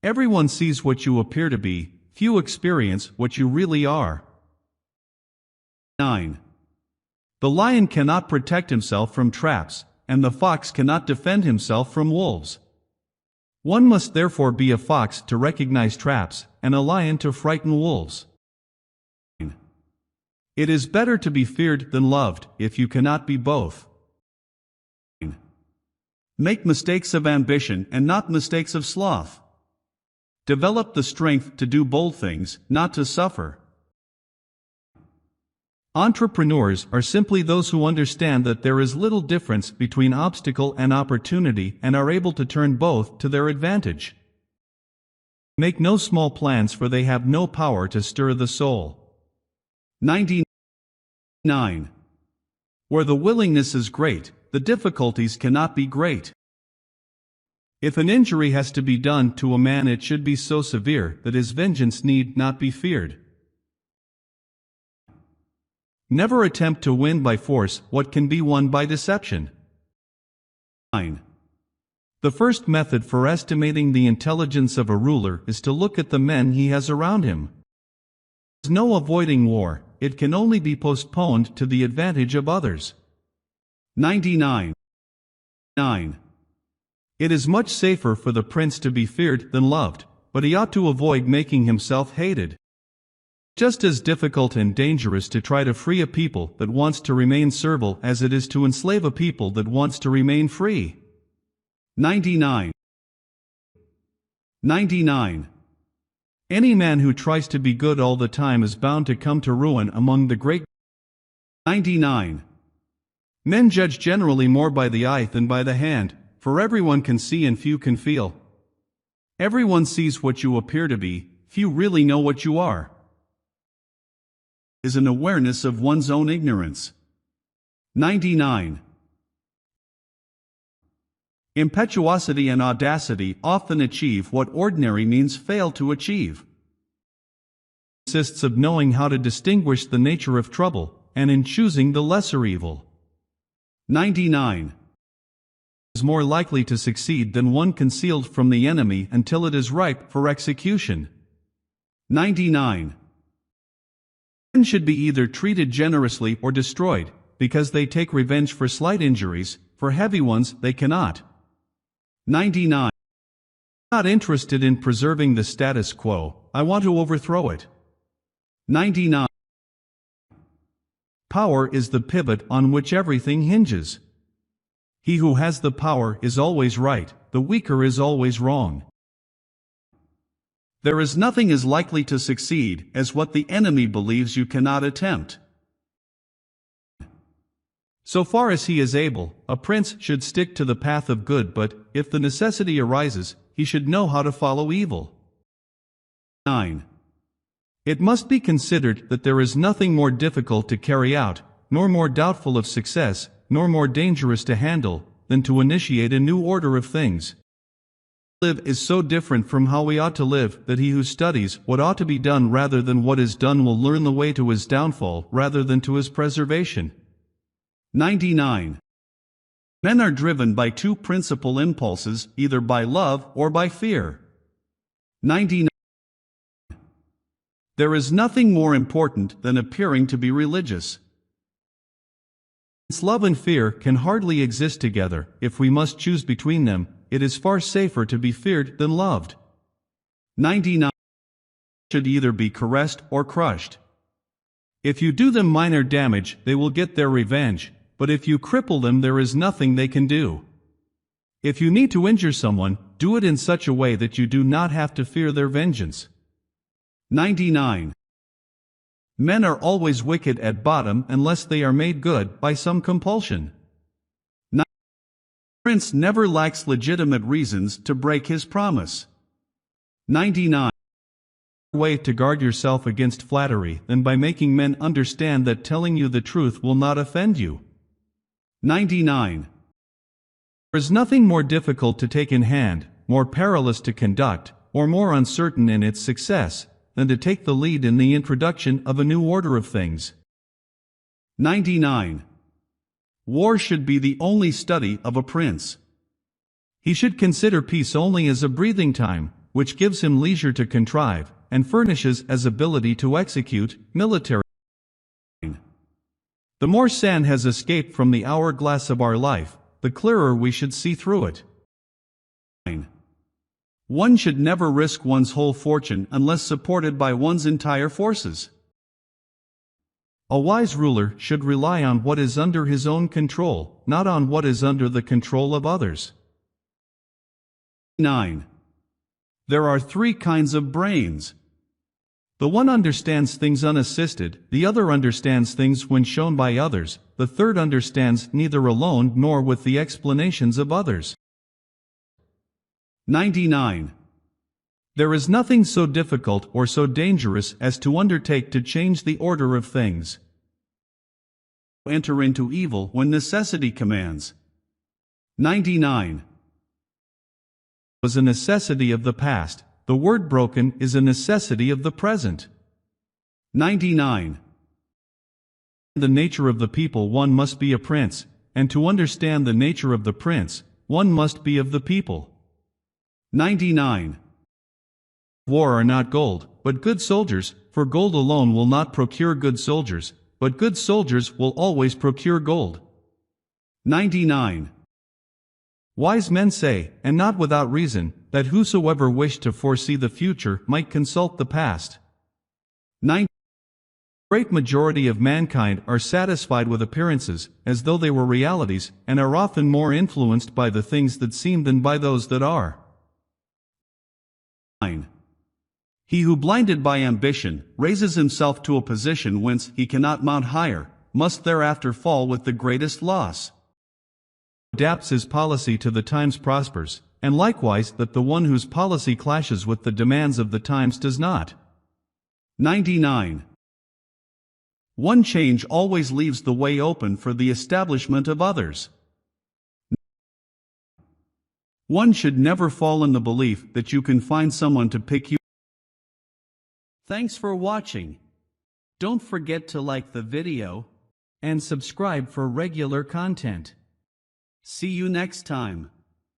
Everyone sees what you appear to be, few experience what you really are. 9. The lion cannot protect himself from traps, and the fox cannot defend himself from wolves. One must therefore be a fox to recognize traps, and a lion to frighten wolves. It is better to be feared than loved, if you cannot be both. Make mistakes of ambition and not mistakes of sloth. Develop the strength to do bold things, not to suffer. Entrepreneurs are simply those who understand that there is little difference between obstacle and opportunity and are able to turn both to their advantage. Make no small plans, for they have no power to stir the soul. 99. Where the willingness is great, the difficulties cannot be great. If an injury has to be done to a man, it should be so severe that his vengeance need not be feared. Never attempt to win by force what can be won by deception. 9. The first method for estimating the intelligence of a ruler is to look at the men he has around him. There is no avoiding war, it can only be postponed to the advantage of others. 99. 9. It is much safer for the prince to be feared than loved, but he ought to avoid making himself hated. Just as difficult and dangerous to try to free a people that wants to remain servile as it is to enslave a people that wants to remain free. 99. 99. Any man who tries to be good all the time is bound to come to ruin among the great. 99. Men judge generally more by the eye than by the hand, for everyone can see and few can feel. Everyone sees what you appear to be, few really know what you are. Is an awareness of one's own ignorance. 99. Impetuosity and audacity often achieve what ordinary means fail to achieve. It consists of knowing how to distinguish the nature of trouble, and in choosing the lesser evil. 99. Is more likely to succeed than one concealed from the enemy until it is ripe for execution. 99. Men should be either treated generously or destroyed, because they take revenge for slight injuries, for heavy ones they cannot. 99. Not interested in preserving the status quo, I want to overthrow it. 99. Power is the pivot on which everything hinges. He who has the power is always right, the weaker is always wrong. There is nothing as likely to succeed as what the enemy believes you cannot attempt. So far as he is able, a prince should stick to the path of good, but, if the necessity arises, he should know how to follow evil. 9. It must be considered that there is nothing more difficult to carry out, nor more doubtful of success, nor more dangerous to handle, than to initiate a new order of things. Live is so different from how we ought to live that he who studies what ought to be done rather than what is done will learn the way to his downfall rather than to his preservation. 99. Men are driven by two principal impulses, either by love or by fear. 99. There is nothing more important than appearing to be religious. Since love and fear can hardly exist together, if we must choose between them, it is far safer to be feared than loved. 99. Should either be caressed or crushed. If you do them minor damage, they will get their revenge, but if you cripple them, there is nothing they can do. If you need to injure someone, do it in such a way that you do not have to fear their vengeance. 99. Men are always wicked at bottom unless they are made good by some compulsion. The prince never lacks legitimate reasons to break his promise. 99. Way to guard yourself against flattery than by making men understand that telling you the truth will not offend you. 99. There is nothing more difficult to take in hand, more perilous to conduct, or more uncertain in its success, than to take the lead in the introduction of a new order of things. 99. War should be the only study of a prince. He should consider peace only as a breathing time, which gives him leisure to contrive, and furnishes as ability to execute, military. The more sand has escaped from the hourglass of our life, the clearer we should see through it. One should never risk one's whole fortune unless supported by one's entire forces. A wise ruler should rely on what is under his own control, not on what is under the control of others. 9. There are 3 kinds of brains. The one understands things unassisted, the other understands things when shown by others, the third understands neither alone nor with the explanations of others. 99. There is nothing so difficult or so dangerous as to undertake to change the order of things. Enter into evil when necessity commands. 99. Was a necessity of the past, the word broken is a necessity of the present. 99. The nature of the people one must be a prince, and to understand the nature of the prince, one must be of the people. 99. War are not gold, but good soldiers, for gold alone will not procure good soldiers, but good soldiers will always procure gold. 99. Wise men say, and not without reason, that whosoever wished to foresee the future might consult the past. 90. The great majority of mankind are satisfied with appearances, as though they were realities, and are often more influenced by the things that seem than by those that are. 9. He who, blinded by ambition, raises himself to a position whence he cannot mount higher, must thereafter fall with the greatest loss. Adapts his policy to the times prospers, and likewise that the one whose policy clashes with the demands of the times does not. 99. One change always leaves the way open for the establishment of others. One should never fall in the belief that you can find someone to pick you. Thanks for watching. Don't forget to like the video and subscribe for regular content. See you next time.